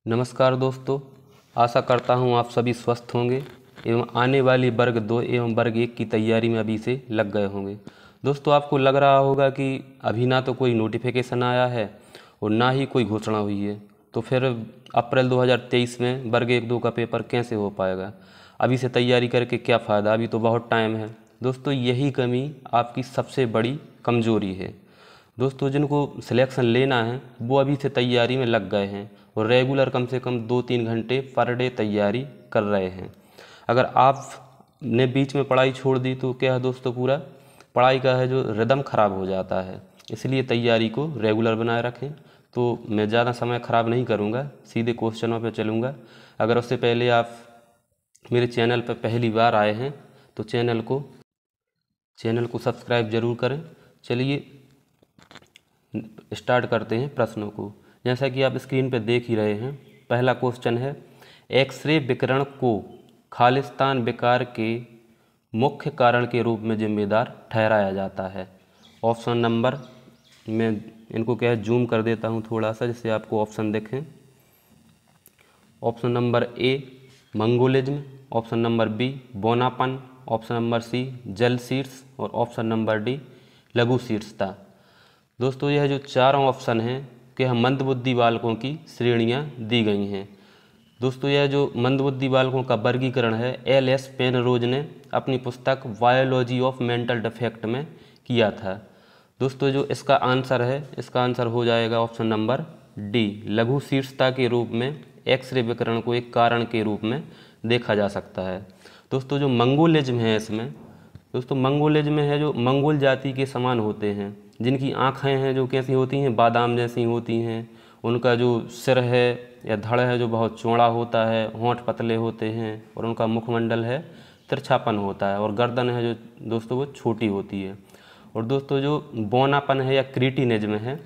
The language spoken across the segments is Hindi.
नमस्कार दोस्तों, आशा करता हूँ आप सभी स्वस्थ होंगे एवं आने वाली वर्ग 2 एवं वर्ग 1 की तैयारी में अभी से लग गए होंगे। दोस्तों, आपको लग रहा होगा कि अभी ना तो कोई नोटिफिकेशन आया है और ना ही कोई घोषणा हुई है, तो फिर अप्रैल 2023 में वर्ग 1-2 का पेपर कैसे हो पाएगा। अभी से तैयारी करके क्या फ़ायदा, अभी तो बहुत टाइम है। दोस्तों, यही कमी आपकी सबसे बड़ी कमज़ोरी है। दोस्तों, जिनको सिलेक्शन लेना है वो अभी से तैयारी में लग गए हैं और रेगुलर कम से कम 2-3 घंटे पर डे तैयारी कर रहे हैं। अगर आपने बीच में पढ़ाई छोड़ दी तो क्या है दोस्तों, पूरा पढ़ाई का है जो रिदम ख़राब हो जाता है। इसलिए तैयारी को रेगुलर बनाए रखें। तो मैं ज़्यादा समय ख़राब नहीं करूँगा, सीधे क्वेश्चनों पर चलूँगा। अगर उससे पहले आप मेरे चैनल पर पहली बार आए हैं तो चैनल को सब्सक्राइब ज़रूर करें। चलिए स्टार्ट करते हैं प्रश्नों को। जैसा कि आप स्क्रीन पर देख ही रहे हैं, पहला क्वेश्चन है, एक्सरे विकिरण को खालिस्तान विकार के मुख्य कारण के रूप में जिम्मेदार ठहराया जाता है। ऑप्शन नंबर, मैं इनको क्या है जूम कर देता हूं थोड़ा सा जिससे आपको ऑप्शन दिखें। Option number A mongolism, option number B बोनापन, ऑप्शन नंबर सी जल शीर्ष और ऑप्शन नंबर डी लघु शीर्षता। दोस्तों, यह जो चारों ऑप्शन हैं कि हम मंदबुद्धि बालकों की श्रेणियां दी गई हैं। दोस्तों, यह जो मंदबुद्धि बालकों का वर्गीकरण है एल.एस. पेनरोज ने अपनी पुस्तक बायोलॉजी ऑफ मेंटल डिफेक्ट में किया था। दोस्तों, जो इसका आंसर है, इसका आंसर हो जाएगा ऑप्शन नंबर डी। लघु शीर्षता के रूप में एक्सरे विकिरण को एक कारण के रूप में देखा जा सकता है। दोस्तों, जो मंगोलिज्म है इसमें, दोस्तों मंगोलिज्म में है जो मंगोल जाति के समान होते हैं, जिनकी आँखें हैं जो कैसी होती हैं, बादाम जैसी होती हैं। उनका जो सिर है या धड़ है जो बहुत चौड़ा होता है, होंठ पतले होते हैं और उनका मुखमंडल है तिरछापन होता है और गर्दन है जो दोस्तों वो छोटी होती है। और दोस्तों, जो बौनापन है या क्रीटिनिज्म है,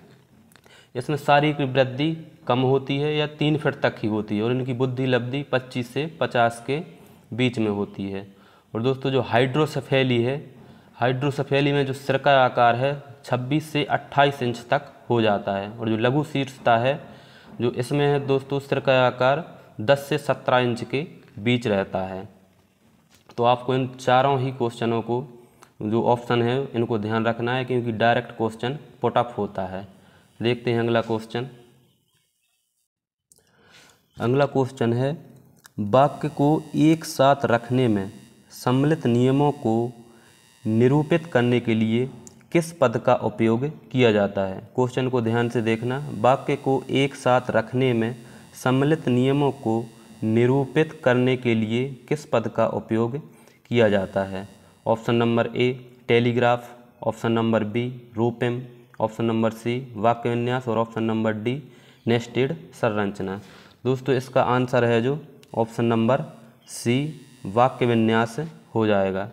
इसमें शारीरिक वृद्धि कम होती है या 3 फीट तक ही होती है और इनकी बुद्धि लब्धि 25 से 50 के बीच में होती है। और दोस्तों, जो हाइड्रोसेफेली है, हाइड्रोसेफेली में जो सिर का आकार है 26 से 28 इंच तक हो जाता है। और जो लघु शीर्षता है जो इसमें है दोस्तों, सिर का आकार 10 से 17 इंच के बीच रहता है। तो आपको इन चारों ही क्वेश्चनों को जो ऑप्शन है इनको ध्यान रखना है, क्योंकि डायरेक्ट क्वेश्चन पुटअप होता है। देखते हैं अगला क्वेश्चन। अगला क्वेश्चन है, वाक्य को एक साथ रखने में सम्मिलित नियमों को निरूपित करने के लिए किस पद का उपयोग किया जाता है। क्वेश्चन को ध्यान से देखना। वाक्य को एक साथ रखने में सम्मिलित नियमों को निरूपित करने के लिए किस पद का उपयोग किया जाता है। Option number A telegraph, option number B रूपम, ऑप्शन नंबर सी वाक्य विन्यास और ऑप्शन नंबर डी नेस्टेड संरचना। दोस्तों, इसका आंसर है जो ऑप्शन नंबर सी वाक्य विन्यास हो जाएगा।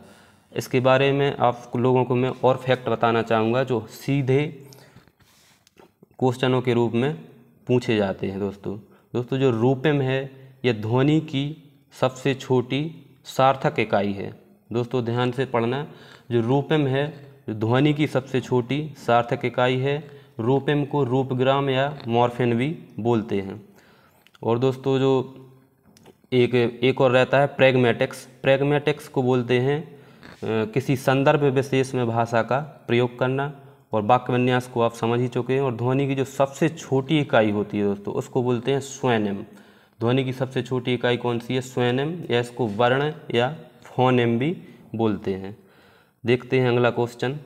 इसके बारे में आप लोगों को मैं और फैक्ट बताना चाहूँगा जो सीधे क्वेश्चनों के रूप में पूछे जाते हैं। दोस्तों, जो रूपम है यह ध्वनि की सबसे छोटी सार्थक इकाई है। दोस्तों, ध्यान से पढ़ना। जो रूपम है जो ध्वनि की सबसे छोटी सार्थक इकाई है। रूपम को रूपग्राम या मॉर्फिन भी बोलते हैं। और दोस्तों, जो एक और रहता है प्रैग्मेटिक्स। प्रैग्मेटिक्स को बोलते हैं किसी संदर्भ विशेष में भाषा का प्रयोग करना। और वाक्य विन्यास को आप समझ ही चुके हैं। और ध्वनि की जो सबसे छोटी इकाई होती है दोस्तों, उसको बोलते हैं स्वेनेम। ध्वनि की सबसे छोटी इकाई कौन सी है? स्वेनेम, या इसको वर्ण या फोनेम भी बोलते हैं। देखते हैं अगला क्वेश्चन।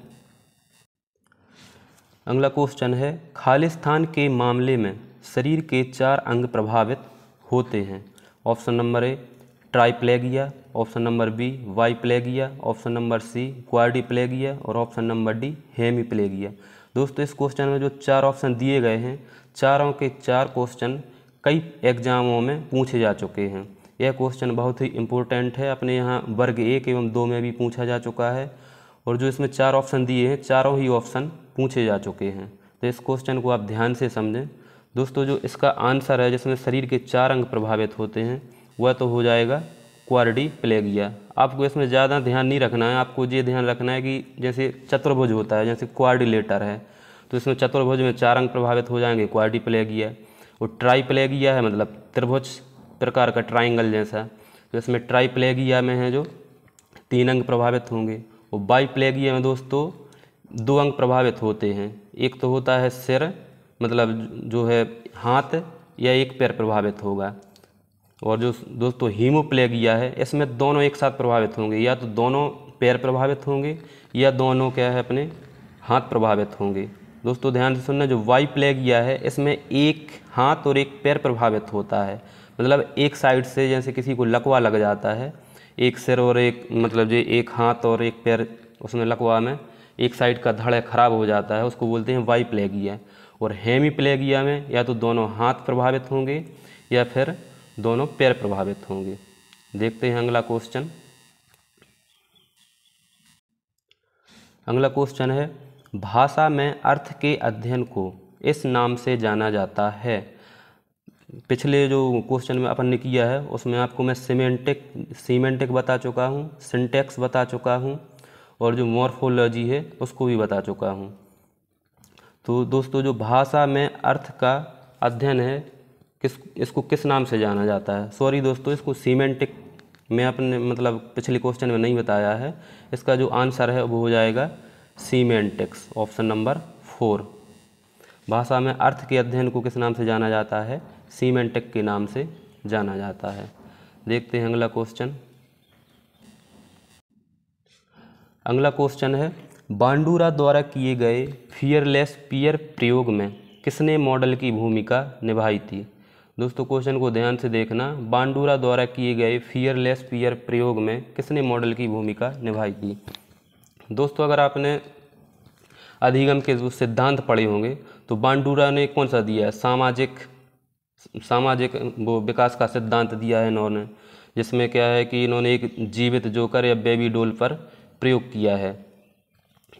अगला क्वेश्चन है, खालिस्तान के मामले में शरीर के 4 अंग प्रभावित होते हैं। Option number A triplegia, option number B biplegia, option number C quadriplegia और ऑप्शन नंबर डी हेमीप्लेगिया। दोस्तों, इस क्वेश्चन में जो 4 ऑप्शन दिए गए हैं, चारों के 4 क्वेश्चन कई एग्जामों में पूछे जा चुके हैं। यह क्वेश्चन बहुत ही इम्पोर्टेंट है, अपने यहाँ वर्ग 1 एवं 2 में भी पूछा जा चुका है। और जो इसमें 4 ऑप्शन दिए हैं, चारों ही ऑप्शन पूछे जा चुके हैं। तो इस क्वेश्चन को आप ध्यान से समझें। दोस्तों, जो इसका आंसर है जिसमें शरीर के 4 अंग प्रभावित होते हैं वह तो हो जाएगा क्वाड्रिप्लेगिया। आपको इसमें ज़्यादा ध्यान नहीं रखना है, आपको ये ध्यान रखना है कि जैसे चतुर्भुज होता है, जैसे क्वाड्रिलेटर है, तो इसमें चतुर्भुज में 4 अंग प्रभावित हो जाएंगे, क्वाड्रिप्लेगिया। और ट्राइप्लेगिया है मतलब त्रिभुज प्रकार का ट्राइंगल जैसा, तो इसमें ट्राइप्लेगिया में है जो 3 अंग प्रभावित होंगे। और बाइप्लेगिया में दोस्तों 2 अंग प्रभावित होते हैं, एक तो होता है सिर मतलब जो है हाथ या एक पैर प्रभावित होगा। और जो दोस्तों हीमोप्लेगिया है इसमें दोनों एक साथ प्रभावित होंगे, या तो दोनों पैर प्रभावित होंगे या दोनों क्या है अपने हाथ प्रभावित होंगे। दोस्तों ध्यान से सुनना, जो बाइप्लेगिया है इसमें एक हाथ और एक पैर प्रभावित होता है, मतलब एक साइड से जैसे किसी को लकवा लग जाता है, एक सिर और एक मतलब जो एक हाथ और एक पैर उसमें लकवा में एक साइड का धड़ खराब हो जाता है, उसको बोलते हैं बाइप्लेगिया। और हेमीप्लेगिया में या तो दोनों हाथ प्रभावित होंगे या फिर दोनों पैर प्रभावित होंगे। देखते हैं अगला क्वेश्चन। अगला क्वेश्चन है, भाषा में अर्थ के अध्ययन को इस नाम से जाना जाता है। पिछले जो क्वेश्चन में अपन ने किया है उसमें आपको मैं सीमेंटिक बता चुका हूँ, सिंटैक्स बता चुका हूँ और जो मॉर्फोलॉजी है उसको भी बता चुका हूँ। तो दोस्तों जो भाषा में अर्थ का अध्ययन है इसको किस नाम से जाना जाता है? सॉरी दोस्तों, इसको सीमेंटिक में अपने मतलब पिछले क्वेश्चन में नहीं बताया है। इसका जो आंसर है वो हो जाएगा सीमेंटिक्स, ऑप्शन नंबर 4। भाषा में अर्थ के अध्ययन को किस नाम से जाना जाता है? सीमेंटिक के नाम से जाना जाता है। देखते हैं अगला क्वेश्चन। अगला क्वेश्चन है, बांडुरा द्वारा किए गए फियरलेस पियर प्रयोग में किसने मॉडल की भूमिका निभाई थी? दोस्तों क्वेश्चन को ध्यान से देखना, बांडुरा द्वारा किए गए फियरलेस पियर प्रयोग में किसने मॉडल की भूमिका निभाई थी? दोस्तों अगर आपने अधिगम के जो सिद्धांत पढ़े होंगे तो बांडुरा ने कौन सा दिया है? सामाजिक वो विकास का सिद्धांत दिया है इन्होंने, जिसमें क्या है कि इन्होंने एक जीवित जोकर या बेबी डोल पर प्रयोग किया है।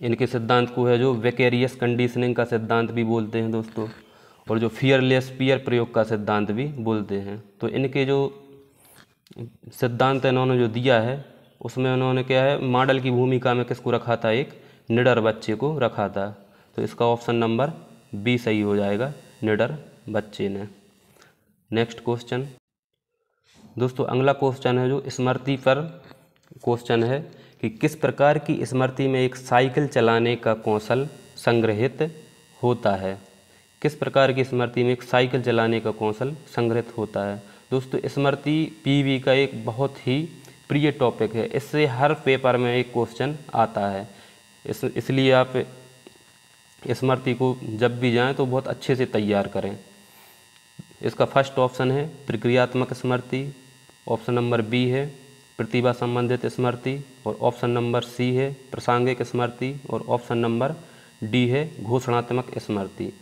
इनके सिद्धांत को है जो विकेरियस कंडीशनिंग का सिद्धांत भी बोलते हैं दोस्तों, और जो फियरलेस पियर प्रयोग का सिद्धांत भी बोलते हैं। तो इनके जो सिद्धांत इन्होंने जो दिया है उसमें उन्होंने क्या है मॉडल की भूमिका में किसको रखा था? एक निडर बच्चे को रखा था। तो इसका ऑप्शन नंबर बी सही हो जाएगा, निडर बच्चे ने। Next question. दोस्तों अगला क्वेश्चन है जो स्मृति पर क्वेश्चन है कि किस प्रकार की स्मृति में एक साइकिल चलाने का कौशल संग्रहित होता है? किस प्रकार की स्मृति में एक साइकिल चलाने का कौशल संग्रहित होता है? दोस्तों स्मृति पीवी का एक बहुत ही प्रिय टॉपिक है, इससे हर पेपर में एक क्वेश्चन आता है। इसलिए आप स्मृति को जब भी जाएं तो बहुत अच्छे से तैयार करें। इसका फर्स्ट ऑप्शन है प्रक्रियात्मक स्मृति, ऑप्शन नंबर बी है प्रतिभा संबंधित स्मृति, और ऑप्शन नंबर सी है प्रासंगिक स्मृति, और ऑप्शन नंबर डी है घोषणात्मक स्मृति।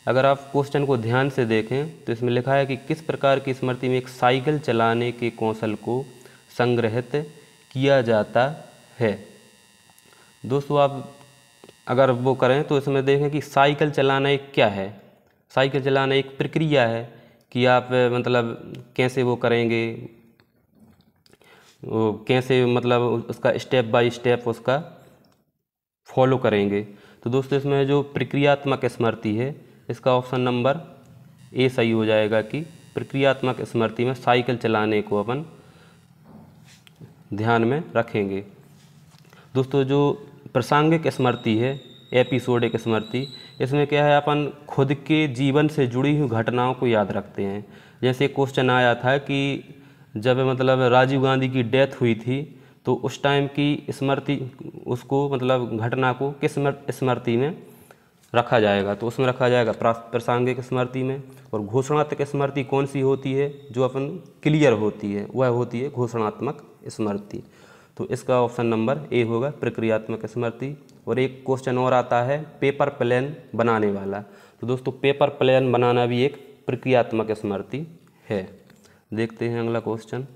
अगर आप क्वेश्चन को ध्यान से देखें तो इसमें लिखा है कि किस प्रकार की स्मृति में एक साइकिल चलाने के कौशल को संग्रहित किया जाता है। दोस्तों आप अगर वो करें तो इसमें देखें कि साइकिल चलाना एक क्या है? साइकिल चलाना एक प्रक्रिया है कि आप मतलब कैसे वो करेंगे, वो कैसे मतलब उसका स्टेप बाय स्टेप उसका फॉलो करेंगे। तो दोस्तों इसमें जो प्रक्रियात्मक स्मृति है इसका ऑप्शन नंबर ए सही हो जाएगा कि प्रक्रियात्मक स्मृति में साइकिल चलाने को अपन ध्यान में रखेंगे। दोस्तों जो प्रासंगिक स्मृति है एपिसोडिक स्मृति, इसमें क्या है अपन खुद के जीवन से जुड़ी हुई घटनाओं को याद रखते हैं। जैसे क्वेश्चन आया था कि जब मतलब राजीव गांधी की डेथ हुई थी तो उस टाइम की स्मृति उसको मतलब घटना को किस स्मृति में रखा जाएगा? तो उसमें रखा जाएगा प्रासंगिक स्मृति में। और घोषणात्मक स्मृति कौन सी होती है जो अपन क्लियर होती है? वह होती है घोषणात्मक स्मृति। तो इसका ऑप्शन नंबर ए होगा प्रक्रियात्मक स्मृति। और एक क्वेश्चन और आता है पेपर प्लान बनाने वाला। तो दोस्तों पेपर प्लान बनाना भी एक प्रक्रियात्मक स्मृति है। देखते हैं अगला क्वेश्चन।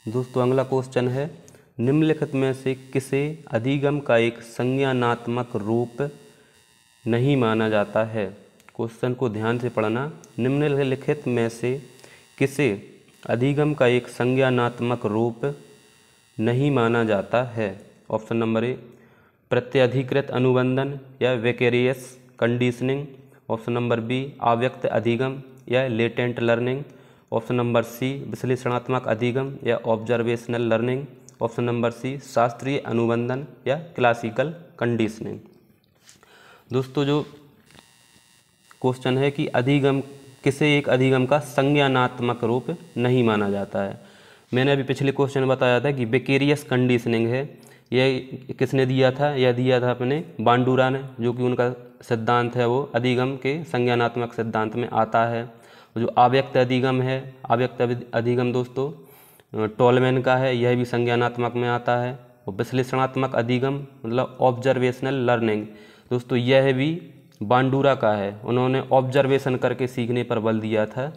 दोस्तों अगला क्वेश्चन है निम्नलिखित में से किसे अधिगम का एक संज्ञानात्मक रूप नहीं माना जाता है? क्वेश्चन को ध्यान से पढ़ना। निम्नलिखित में से किसे अधिगम का एक संज्ञानात्मक रूप नहीं माना जाता है? ऑप्शन नंबर ए प्रत्यधिकृत अनुबंधन या vicarious conditioning, option number B अव्यक्त अधिगम या latent learning, option number C विश्लेषणात्मक अधिगम या observational learning, option number C शास्त्रीय अनुबंधन या क्लासिकल कंडीशनिंग। दोस्तों जो क्वेश्चन है कि अधिगम किसे एक अधिगम का संज्ञानात्मक रूप नहीं माना जाता है। मैंने अभी पिछले क्वेश्चन बताया था कि विकेरियस कंडीशनिंग है, यह किसने दिया था, यह दिया था अपने बांडुरा ने, जो कि उनका सिद्धांत है वो अधिगम के संज्ञानात्मक सिद्धांत में आता है। जो अव्यक्त अधिगम है, अव्यक्त अधिगम दोस्तों टोलमैन का है, यह भी संज्ञानात्मक में आता है। और विश्लेषणात्मक अधिगम मतलब ऑब्जर्वेशनल लर्निंग दोस्तों यह भी बांडुरा का है, उन्होंने ऑब्जर्वेशन करके सीखने पर बल दिया था।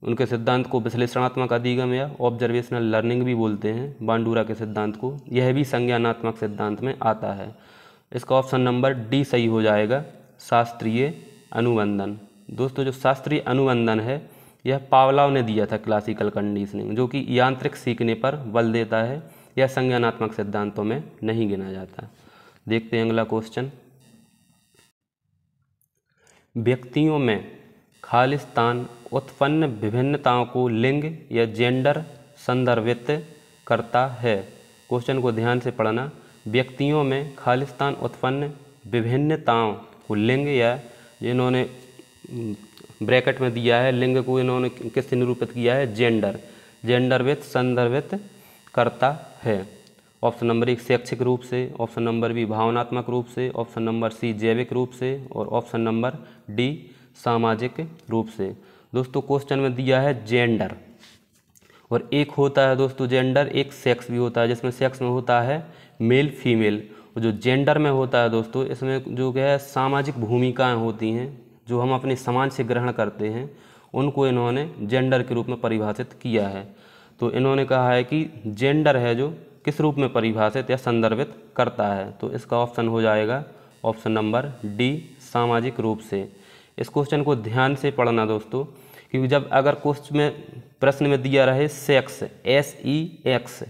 उनके सिद्धांत को विश्लेषणात्मक अधिगम या ऑब्जर्वेशनल लर्निंग भी बोलते हैं बांडुरा के सिद्धांत को, यह भी संज्ञानात्मक सिद्धांत में आता है। इसका ऑप्शन नंबर डी सही हो जाएगा, शास्त्रीय अनुबंधन। दोस्तों जो शास्त्रीय अनुबंधन है यह पावलोव ने दिया था क्लासिकल कंडीशनिंग, जो कि यांत्रिक सीखने पर बल देता है, यह संज्ञानात्मक सिद्धांतों में नहीं गिना जाता। देखते हैं अगला क्वेश्चन। व्यक्तियों में खालिस्तान उत्पन्न विभिन्नताओं को लिंग या जेंडर संदर्भित करता है। क्वेश्चन को ध्यान से पढ़ना। व्यक्तियों में खालिस्तान उत्पन्न विभिन्नताओं को लिंग या इन्होंने ब्रैकेट में दिया है, लिंग को इन्होंने किससे निरूपित किया है, जेंडर, जेंडरविद संदर्भित करता है। ऑप्शन नंबर 1 शैक्षिक रूप से, ऑप्शन नंबर बी भावनात्मक रूप से, ऑप्शन नंबर सी जैविक रूप से और ऑप्शन नंबर डी सामाजिक रूप से। दोस्तों क्वेश्चन में दिया है जेंडर, और एक होता है दोस्तों जेंडर, एक सेक्स भी होता है, जिसमें सेक्स में होता है मेल फीमेल, और जो जेंडर में होता है दोस्तों इसमें जो क्या है सामाजिक भूमिकाएं होती हैं जो हम अपने समाज से ग्रहण करते हैं, उनको इन्होंने जेंडर के रूप में परिभाषित किया है। तो इन्होंने कहा है कि जेंडर है जो किस रूप में परिभाषित या संदर्भित करता है, तो इसका ऑप्शन हो जाएगा ऑप्शन नंबर डी सामाजिक रूप से। इस क्वेश्चन को ध्यान से पढ़ना दोस्तों, क्योंकि जब अगर क्वेश्चन में प्रश्न में दिया रहे सेक्स SEX,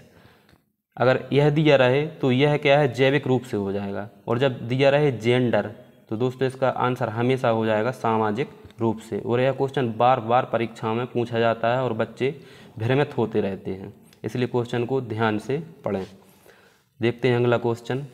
अगर यह दिया रहे तो यह क्या है जैविक रूप से हो जाएगा, और जब दिया रहे जेंडर तो दोस्तों इसका आंसर हमेशा हो जाएगा सामाजिक रूप से। और यह क्वेश्चन बार बार परीक्षाओं में पूछा जाता है और बच्चे भ्रमित होते रहते हैं, इसलिए क्वेश्चन को ध्यान से पढ़ें। देखते हैं अगला क्वेश्चन।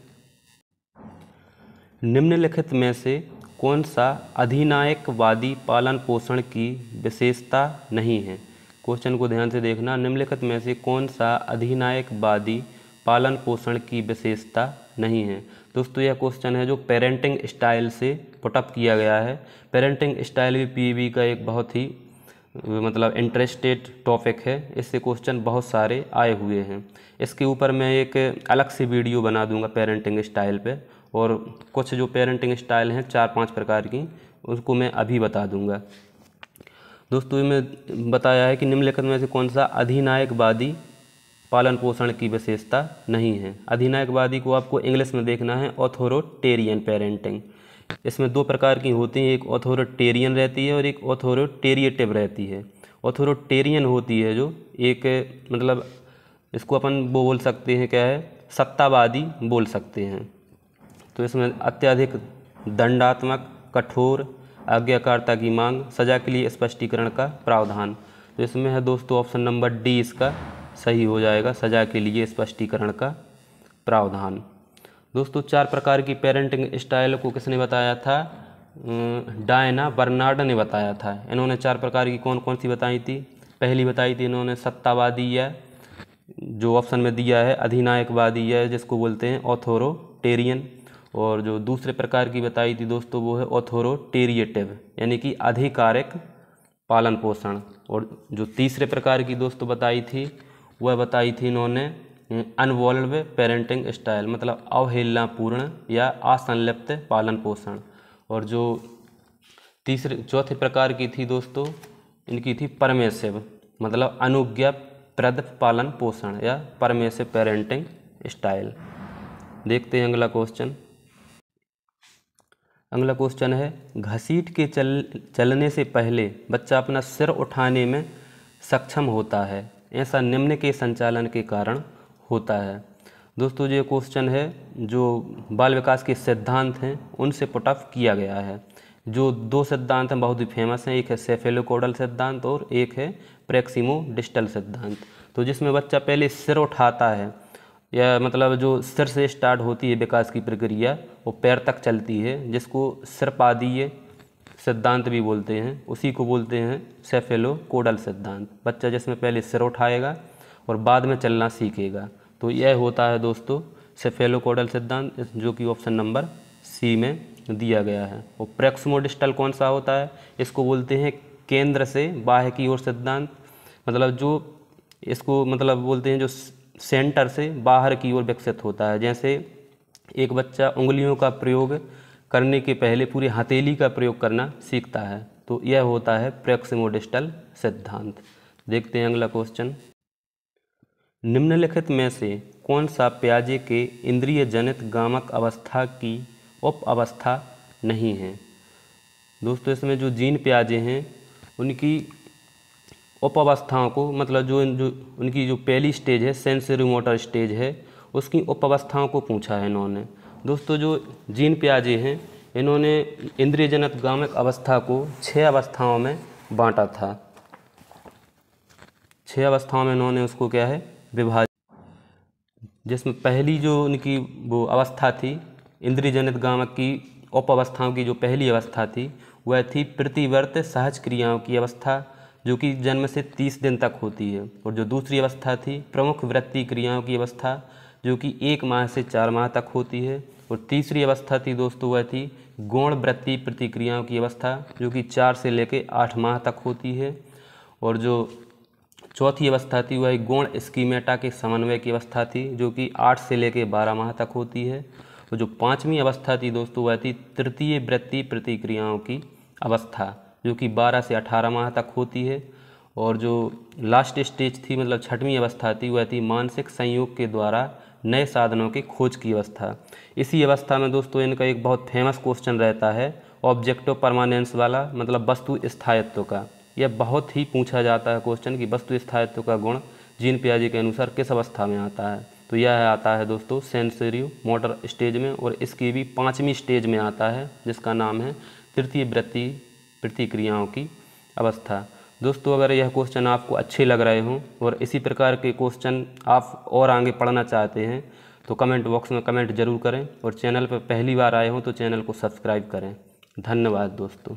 निम्नलिखित में से कौन सा अधिनायकवादी पालन पोषण की विशेषता नहीं है। क्वेश्चन को ध्यान से देखना। निम्नलिखित में से कौन सा अधिनायकवादी पालन पोषण की विशेषता नहीं है। दोस्तों यह क्वेश्चन है जो पेरेंटिंग स्टाइल से पुटअप किया गया है। पेरेंटिंग स्टाइल भी पीईबी का एक बहुत ही मतलब इंटरेस्टेड टॉपिक है, इससे क्वेश्चन बहुत सारे आए हुए हैं। इसके ऊपर मैं एक अलग से वीडियो बना दूंगा पेरेंटिंग स्टाइल पे, और कुछ जो पेरेंटिंग स्टाइल हैं 4-5 प्रकार की, उसको मैं अभी बता दूंगा। दोस्तों में बताया है कि निम्नलिखित में से कौन सा अधिनायकवादी पालन पोषण की विशेषता नहीं है। अधिनायकवादी को आपको इंग्लिश में देखना है ऑथोरिटेरियन पेरेंटिंग। इसमें 2 प्रकार की होती हैं, एक ऑथोरिटेरियन रहती है और एक ऑथोरिटेरिएटिव रहती है। ऑथोरिटेरियन होती है जो एक मतलब इसको अपन वो बोल सकते हैं क्या है सत्तावादी बोल सकते हैं। तो इसमें अत्यधिक दंडात्मक, कठोर, आज्ञाकारिता की मांग, सजा के लिए स्पष्टीकरण का प्रावधान। तो इसमें है दोस्तों ऑप्शन नंबर डी इसका सही हो जाएगा, सजा के लिए स्पष्टीकरण का प्रावधान। दोस्तों 4 प्रकार की पेरेंटिंग स्टाइल को किसने बताया था, डायना बर्नार्ड ने बताया था। इन्होंने 4 प्रकार की कौन कौन सी बताई थी। पहली बताई थी इन्होंने सत्तावादी या जो ऑप्शन में दिया है अधिनायकवादी या जिसको बोलते हैं ऑथोरिटेरियन, और जो दूसरे प्रकार की बताई थी दोस्तों वो है ऑथोरिटेरिएटिव यानी कि आधिकारिक पालन पोषण। और जो तीसरे प्रकार की दोस्तों बताई थी वह बताई थी इन्होंने अनवॉल्व पेरेंटिंग स्टाइल मतलब अवहेलनापूर्ण या असंलिप्त पालन पोषण। और जो चौथे प्रकार की थी दोस्तों इनकी थी परमेसिव मतलब अनुज्ञाप्रद पालन पोषण या परमेसिव पेरेंटिंग स्टाइल। देखते हैं अगला क्वेश्चन। अगला क्वेश्चन है घसीट के चलने से पहले बच्चा अपना सिर उठाने में सक्षम होता है, ऐसा निम्न के संचालन के कारण होता है। दोस्तों ये क्वेश्चन है जो बाल विकास के सिद्धांत हैं उनसे पुटअप किया गया है। जो दो सिद्धांत हैं बहुत ही फेमस हैं, एक है सेफेलोकोडल सिद्धांत और एक है प्रैक्सिमोडिस्टल सिद्धांत। तो जिसमें बच्चा पहले सिर उठाता है, या मतलब जो सिर से स्टार्ट होती है विकास की प्रक्रिया वो पैर तक चलती है, जिसको सिरपादीय सिद्धांत भी बोलते हैं, उसी को बोलते हैं सेफेलोकोडल सिद्धांत। बच्चा जिसमें पहले सिर उठाएगा और बाद में चलना सीखेगा, तो यह होता है दोस्तों सेफेलोकोडल सिद्धांत, जो कि ऑप्शन नंबर सी में दिया गया है। और प्रैक्सिमोडिस्टल कौन सा होता है, इसको बोलते हैं केंद्र से बाह्य की ओर सिद्धांत, मतलब जो इसको मतलब बोलते हैं जो सेंटर से बाहर की ओर विकसित होता है। जैसे एक बच्चा उंगलियों का प्रयोग करने के पहले पूरी हथेली का प्रयोग करना सीखता है, तो यह होता है प्रैक्सिमोडिस्टल सिद्धांत। देखते हैं अगला क्वेश्चन। निम्नलिखित में से कौन सा प्याजे के इंद्रिय जनित गामक अवस्था की उप अवस्था नहीं है। दोस्तों इसमें जो जीन प्याजे हैं उनकी उप अवस्थाओं को, मतलब जो उनकी जो पहली स्टेज है सेंसरी मोटर स्टेज है, उसकी उप अवस्थाओं को पूछा है इन्होंने। दोस्तों जो जीन प्याजे हैं इन्होंने इंद्रिय जनित गामक अवस्था को 6 अवस्थाओं में बांटा था। 6 अवस्थाओं में इन्होंने उसको क्या है विभाजित, जिसमें पहली जो उनकी वो अवस्था थी इंद्रिय जनित गामक की उप अवस्थाओं की, जो पहली अवस्था थी वह थी प्रतिवर्त सहज क्रियाओं की अवस्था, जो कि जन्म से 30 दिन तक होती है। और जो दूसरी अवस्था थी प्रमुख वृत्ति क्रियाओं की अवस्था, जो कि 1 माह से 4 माह तक होती है। और तीसरी अवस्था थी दोस्तों वह थी गौण वृत्ति प्रतिक्रियाओं की अवस्था, जो कि 4 से लेकर 8 माह तक होती है। और जो चौथी अवस्था थी वह गौण स्कीमेटा के समन्वय की अवस्था थी, जो कि 8 से लेकर 12 माह तक होती है। और जो 5वीं अवस्था थी दोस्तों वह थी तृतीय वृत्ति प्रतिक्रियाओं की अवस्था, जो कि 12 से 18 माह तक होती है। और जो लास्ट स्टेज थी मतलब 6वीं अवस्था थी वह थी मानसिक संयोग के द्वारा नए साधनों की खोज की अवस्था। इसी अवस्था में दोस्तों इनका एक बहुत फेमस क्वेश्चन रहता है ऑब्जेक्टिव परमानेंस वाला, मतलब वस्तु स्थायित्व का। यह बहुत ही पूछा जाता है क्वेश्चन कि वस्तु स्थायित्व का गुण जीन पियाजे के अनुसार किस अवस्था में आता है। तो यह आता है दोस्तों सेंसरी मोटर स्टेज में, और इसकी भी 5वीं स्टेज में आता है, जिसका नाम है तृतीय वृत्ति प्रतिक्रियाओं की अवस्था। दोस्तों अगर यह क्वेश्चन आपको अच्छे लग रहे हों और इसी प्रकार के क्वेश्चन आप और आगे पढ़ना चाहते हैं तो कमेंट बॉक्स में कमेंट जरूर करें, और चैनल पर पहली बार आए हों तो चैनल को सब्सक्राइब करें। धन्यवाद दोस्तों।